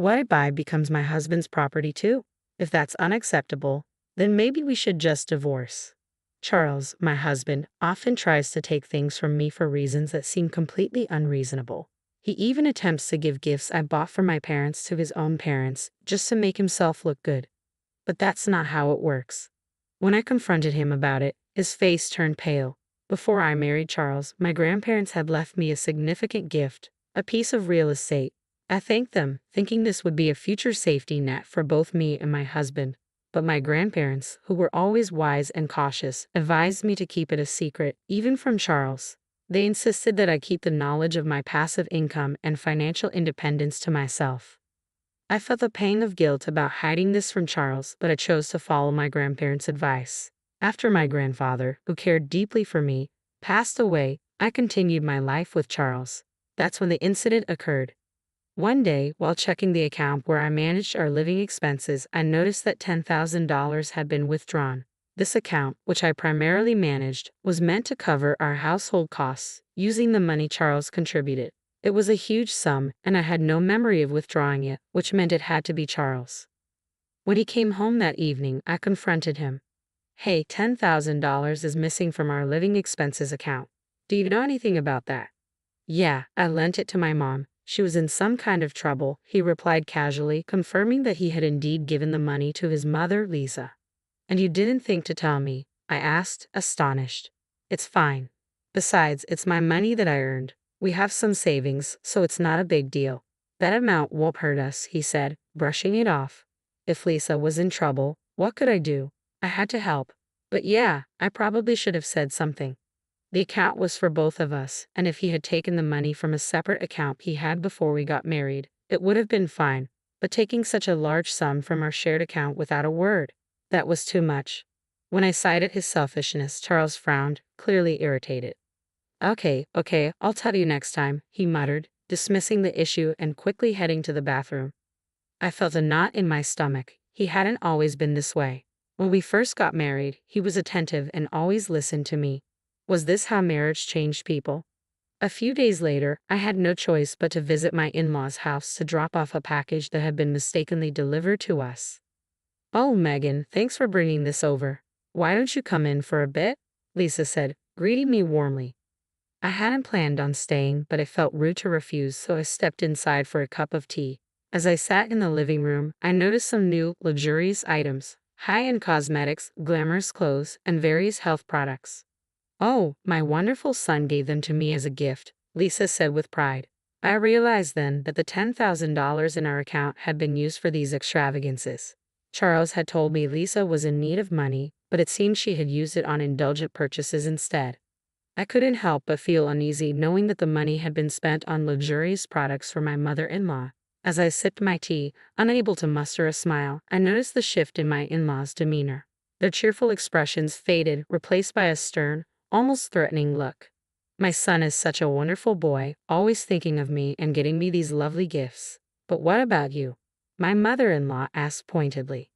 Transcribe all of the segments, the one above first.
what I buy becomes my husband's property too. If that's unacceptable, then maybe we should just divorce. Charles, my husband, often tries to take things from me for reasons that seem completely unreasonable. He even attempts to give gifts I bought for my parents to his own parents, just to make himself look good. But that's not how it works. When I confronted him about it, his face turned pale. Before I married Charles, my grandparents had left me a significant gift, a piece of real estate. I thanked them, thinking this would be a future safety net for both me and my husband. But my grandparents, who were always wise and cautious, advised me to keep it a secret, even from Charles. They insisted that I keep the knowledge of my passive income and financial independence to myself. I felt a pang of guilt about hiding this from Charles, but I chose to follow my grandparents' advice. After my grandfather, who cared deeply for me, passed away, I continued my life with Charles. That's when the incident occurred. One day, while checking the account where I managed our living expenses, I noticed that $10,000 had been withdrawn. This account, which I primarily managed, was meant to cover our household costs, using the money Charles contributed. It was a huge sum, and I had no memory of withdrawing it, which meant it had to be Charles. When he came home that evening, I confronted him. Hey, $10,000 is missing from our living expenses account. Do you know anything about that? Yeah, I lent it to my mom. She was in some kind of trouble, he replied casually, confirming that he had indeed given the money to his mother, Lisa. And you didn't think to tell me? I asked, astonished. It's fine. Besides, it's my money that I earned. We have some savings, so it's not a big deal. That amount won't hurt us, he said, brushing it off. If Lisa was in trouble, what could I do? I had to help. But yeah, I probably should have said something. The account was for both of us, and if he had taken the money from a separate account he had before we got married, it would have been fine. But taking such a large sum from our shared account without a word, that was too much. When I cited his selfishness, Charles frowned, clearly irritated. Okay, I'll tell you next time, he muttered, dismissing the issue and quickly heading to the bathroom. I felt a knot in my stomach. He hadn't always been this way. When we first got married, he was attentive and always listened to me. Was this how marriage changed people? A few days later, I had no choice but to visit my in-laws' house to drop off a package that had been mistakenly delivered to us. Oh, Megan, thanks for bringing this over. Why don't you come in for a bit? Lisa said, greeting me warmly. I hadn't planned on staying, but I felt rude to refuse, so I stepped inside for a cup of tea. As I sat in the living room, I noticed some new, luxurious items, high-end cosmetics, glamorous clothes, and various health products. Oh, my wonderful son gave them to me as a gift, Lisa said with pride. I realized then that the $10,000 in our account had been used for these extravagances. Charles had told me Lisa was in need of money, but it seemed she had used it on indulgent purchases instead. I couldn't help but feel uneasy knowing that the money had been spent on luxurious products for my mother-in-law. As I sipped my tea, unable to muster a smile, I noticed the shift in my in-laws' demeanor. Their cheerful expressions faded, replaced by a stern, almost threatening look. My son is such a wonderful boy, always thinking of me and getting me these lovely gifts. But what about you? My mother-in-law asked pointedly.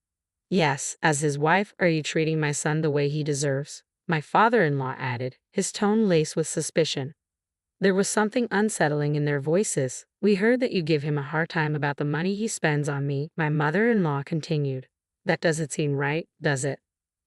Yes, as his wife, are you treating my son the way he deserves? My father-in-law added, his tone laced with suspicion. There was something unsettling in their voices. We heard that you give him a hard time about the money he spends on me, my mother-in-law continued. That doesn't seem right, does it?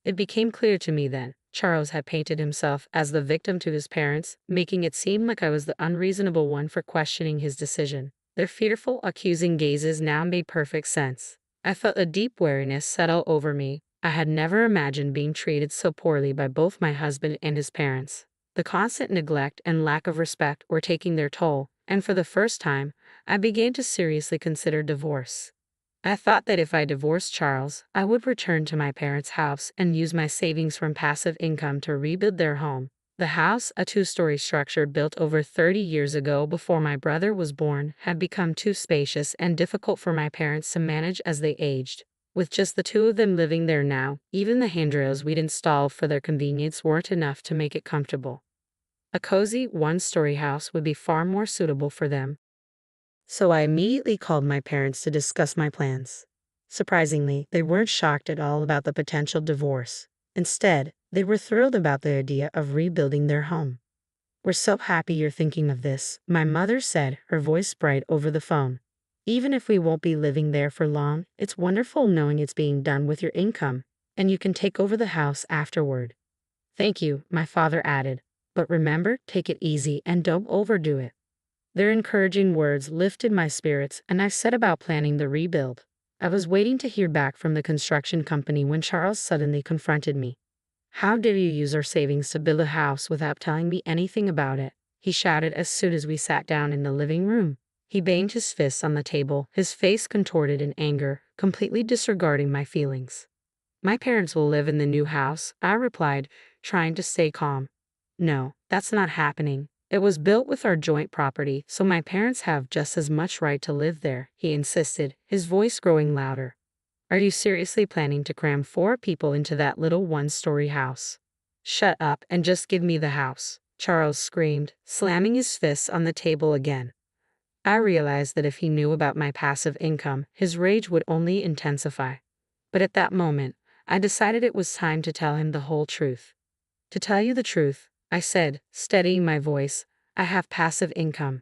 It became clear to me then. Charles had painted himself as the victim to his parents, making it seem like I was the unreasonable one for questioning his decision. Their fearful, accusing gazes now made perfect sense. I felt a deep weariness settle over me. I had never imagined being treated so poorly by both my husband and his parents. The constant neglect and lack of respect were taking their toll, and for the first time, I began to seriously consider divorce. I thought that if I divorced Charles, I would return to my parents' house and use my savings from passive income to rebuild their home. The house, a two-story structure built over 30 years ago before my brother was born, had become too spacious and difficult for my parents to manage as they aged. With just the two of them living there now, even the handrails we'd installed for their convenience weren't enough to make it comfortable. A cozy, one-story house would be far more suitable for them. So I immediately called my parents to discuss my plans. Surprisingly, they weren't shocked at all about the potential divorce. Instead, they were thrilled about the idea of rebuilding their home. We're so happy you're thinking of this, my mother said, her voice bright over the phone. Even if we won't be living there for long, it's wonderful knowing it's being done with your income, and you can take over the house afterward. Thank you, my father added. But remember, take it easy and don't overdo it. Their encouraging words lifted my spirits, and I set about planning the rebuild. I was waiting to hear back from the construction company when Charles suddenly confronted me. How dare you use our savings to build a house without telling me anything about it? He shouted as soon as we sat down in the living room. He banged his fists on the table, his face contorted in anger, completely disregarding my feelings. My parents will live in the new house, I replied, trying to stay calm. No, that's not happening. It was built with our joint property, so my parents have just as much right to live there, he insisted, his voice growing louder. Are you seriously planning to cram 4 people into that little one-story house? Shut up and just give me the house, Charles screamed, slamming his fists on the table again. I realized that if he knew about my passive income, his rage would only intensify. But at that moment, I decided it was time to tell him the whole truth. To tell you the truth, I said, steadying my voice, I have passive income.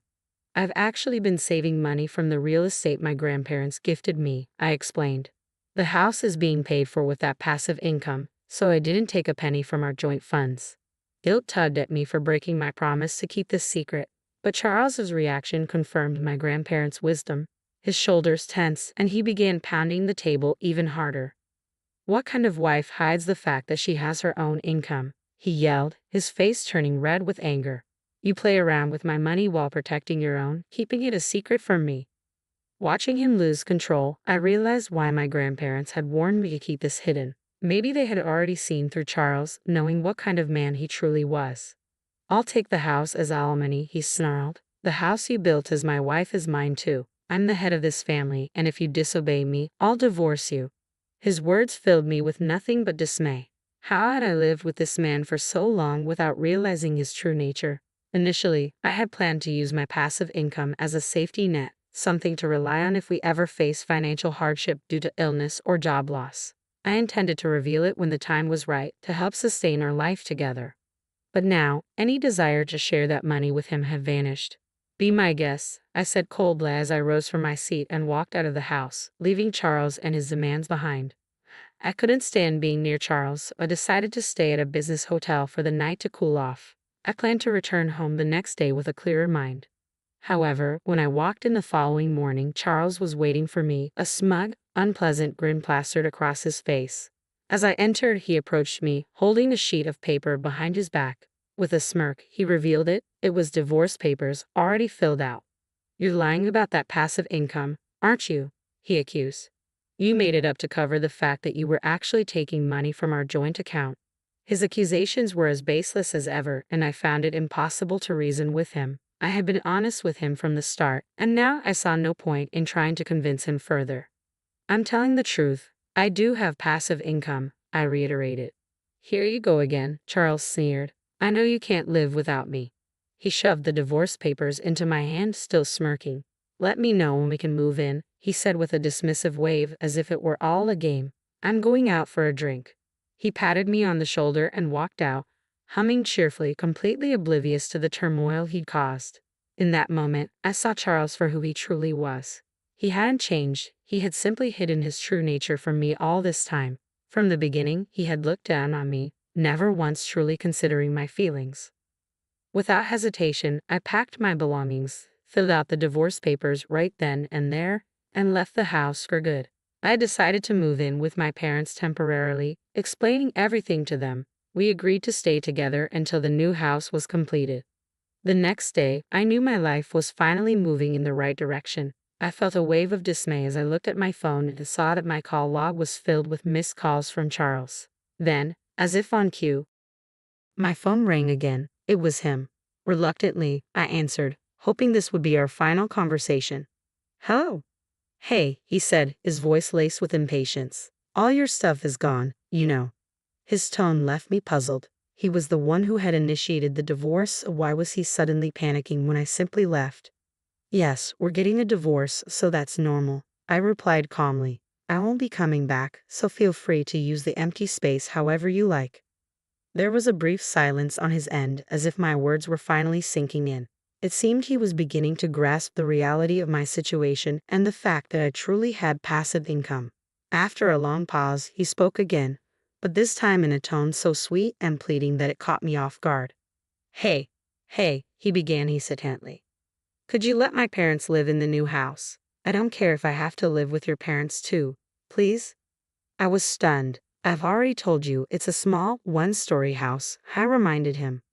I've actually been saving money from the real estate my grandparents gifted me, I explained. The house is being paid for with that passive income, so I didn't take a penny from our joint funds. Guilt tugged at me for breaking my promise to keep this secret, but Charles's reaction confirmed my grandparents' wisdom. His shoulders tensed, and he began pounding the table even harder. What kind of wife hides the fact that she has her own income? He yelled, his face turning red with anger. You play around with my money while protecting your own, keeping it a secret from me. Watching him lose control, I realized why my grandparents had warned me to keep this hidden. Maybe they had already seen through Charles, knowing what kind of man he truly was. I'll take the house as alimony, he snarled. The house you built as my wife is mine too. I'm the head of this family, and if you disobey me, I'll divorce you. His words filled me with nothing but dismay. How had I lived with this man for so long without realizing his true nature? Initially, I had planned to use my passive income as a safety net, something to rely on if we ever face financial hardship due to illness or job loss. I intended to reveal it when the time was right to help sustain our life together. But now, any desire to share that money with him had vanished. Be my guest, I said coldly as I rose from my seat and walked out of the house, leaving Charles and his demands behind. I couldn't stand being near Charles, but decided to stay at a business hotel for the night to cool off. I planned to return home the next day with a clearer mind. However, when I walked in the following morning, Charles was waiting for me, a smug, unpleasant grin plastered across his face. As I entered, he approached me, holding a sheet of paper behind his back. With a smirk, he revealed it. It was divorce papers, already filled out. You're lying about that passive income, aren't you? He accused. You made it up to cover the fact that you were actually taking money from our joint account. His accusations were as baseless as ever, and I found it impossible to reason with him. I had been honest with him from the start, and now I saw no point in trying to convince him further. I'm telling the truth. I do have passive income, I reiterated. Here you go again, Charles sneered. I know you can't live without me. He shoved the divorce papers into my hand, still smirking. Let me know when we can move in, he said with a dismissive wave as if it were all a game. I'm going out for a drink. He patted me on the shoulder and walked out, humming cheerfully, completely oblivious to the turmoil he'd caused. In that moment, I saw Charles for who he truly was. He hadn't changed, he had simply hidden his true nature from me all this time. From the beginning, he had looked down on me, never once truly considering my feelings. Without hesitation, I packed my belongings, filled out the divorce papers right then and there, and left the house for good. I decided to move in with my parents temporarily, explaining everything to them. We agreed to stay together until the new house was completed. The next day, I knew my life was finally moving in the right direction. I felt a wave of dismay as I looked at my phone and saw that my call log was filled with missed calls from Charles. Then, as if on cue, my phone rang again. It was him. Reluctantly, I answered, hoping this would be our final conversation. Hello. Hey, he said, his voice laced with impatience. All your stuff is gone, you know. His tone left me puzzled. He was the one who had initiated the divorce, so why was he suddenly panicking when I simply left? Yes, we're getting a divorce, so that's normal, I replied calmly. I won't be coming back, so feel free to use the empty space however you like. There was a brief silence on his end, as if my words were finally sinking in. It seemed he was beginning to grasp the reality of my situation and the fact that I truly had passive income. After a long pause, he spoke again, but this time in a tone so sweet and pleading that it caught me off guard. Hey, he began hesitantly. Could you let my parents live in the new house? I don't care if I have to live with your parents too, please? I was stunned. I've already told you it's a small, one-story house, I reminded him.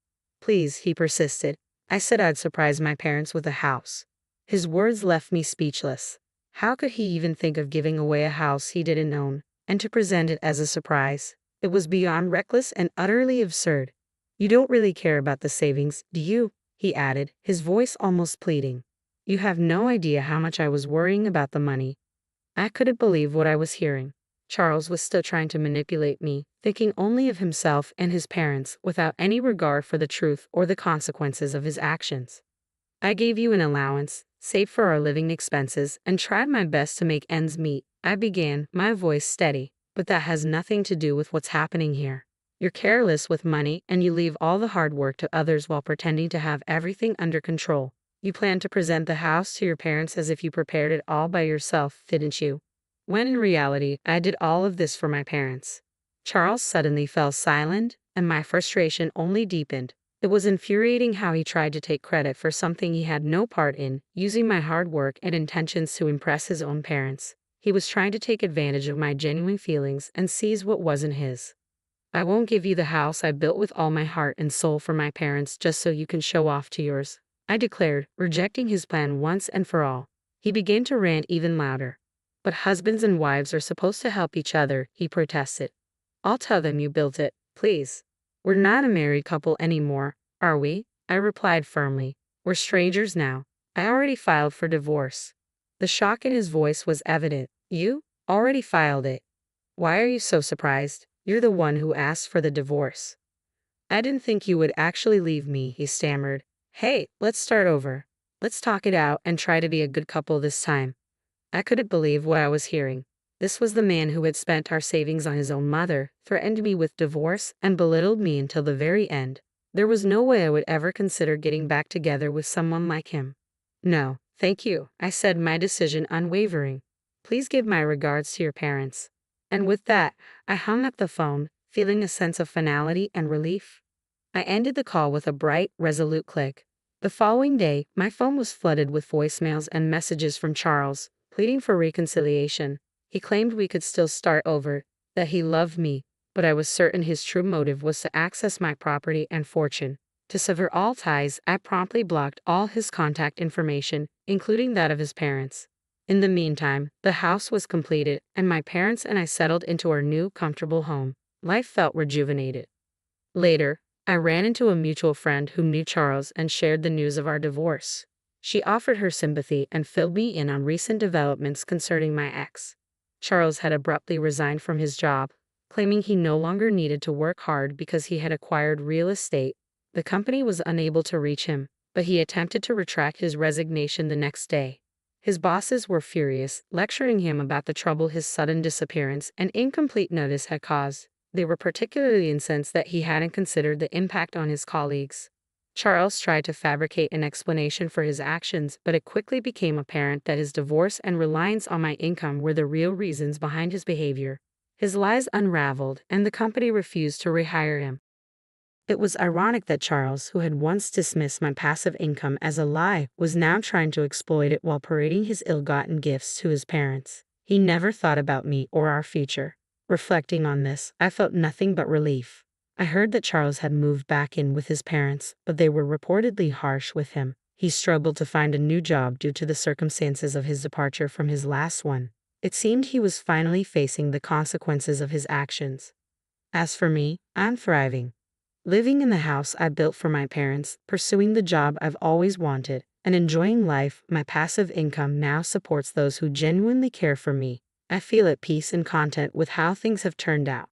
Please, he persisted. I said I'd surprise my parents with a house. His words left me speechless. How could he even think of giving away a house he didn't own, and to present it as a surprise? It was beyond reckless and utterly absurd. You don't really care about the savings, do you? He added, his voice almost pleading. You have no idea how much I was worrying about the money. I couldn't believe what I was hearing. Charles was still trying to manipulate me, thinking only of himself and his parents, without any regard for the truth or the consequences of his actions. I gave you an allowance, saved for our living expenses, and tried my best to make ends meet, I began, my voice steady. But that has nothing to do with what's happening here. You're careless with money and you leave all the hard work to others while pretending to have everything under control. You plan to present the house to your parents as if you prepared it all by yourself, didn't you? When in reality, I did all of this for my parents. Charles suddenly fell silent, and my frustration only deepened. It was infuriating how he tried to take credit for something he had no part in, using my hard work and intentions to impress his own parents. He was trying to take advantage of my genuine feelings and seize what wasn't his. I won't give you the house I built with all my heart and soul for my parents just so you can show off to yours, I declared, rejecting his plan once and for all. He began to rant even louder. But husbands and wives are supposed to help each other, he protested. I'll tell them you built it, please. We're not a married couple anymore, are we? I replied firmly. We're strangers now. I already filed for divorce. The shock in his voice was evident. You? Already filed it? Why are you so surprised? You're the one who asked for the divorce. I didn't think you would actually leave me, he stammered. Hey, let's start over. Let's talk it out and try to be a good couple this time. I couldn't believe what I was hearing. This was the man who had spent our savings on his own mother, threatened me with divorce, and belittled me until the very end. There was no way I would ever consider getting back together with someone like him. No, thank you, I said, my decision unwavering. Please give my regards to your parents. And with that, I hung up the phone, feeling a sense of finality and relief. I ended the call with a bright, resolute click. The following day, my phone was flooded with voicemails and messages from Charles, pleading for reconciliation. He claimed we could still start over, that he loved me, but I was certain his true motive was to access my property and fortune. To sever all ties, I promptly blocked all his contact information, including that of his parents. In the meantime, the house was completed, and my parents and I settled into our new, comfortable home. Life felt rejuvenated. Later, I ran into a mutual friend who knew Charles and shared the news of our divorce. She offered her sympathy and filled me in on recent developments concerning my ex. Charles had abruptly resigned from his job, claiming he no longer needed to work hard because he had acquired real estate. The company was unable to reach him, but he attempted to retract his resignation the next day. His bosses were furious, lecturing him about the trouble his sudden disappearance and incomplete notice had caused. They were particularly incensed that he hadn't considered the impact on his colleagues. Charles tried to fabricate an explanation for his actions, but it quickly became apparent that his divorce and reliance on my income were the real reasons behind his behavior. His lies unraveled, and the company refused to rehire him. It was ironic that Charles, who had once dismissed my passive income as a lie, was now trying to exploit it while parading his ill-gotten gifts to his parents. He never thought about me or our future. Reflecting on this, I felt nothing but relief. I heard that Charles had moved back in with his parents, but they were reportedly harsh with him. He struggled to find a new job due to the circumstances of his departure from his last one. It seemed he was finally facing the consequences of his actions. As for me, I'm thriving. Living in the house I built for my parents, pursuing the job I've always wanted, and enjoying life. My passive income now supports those who genuinely care for me. I feel at peace and content with how things have turned out.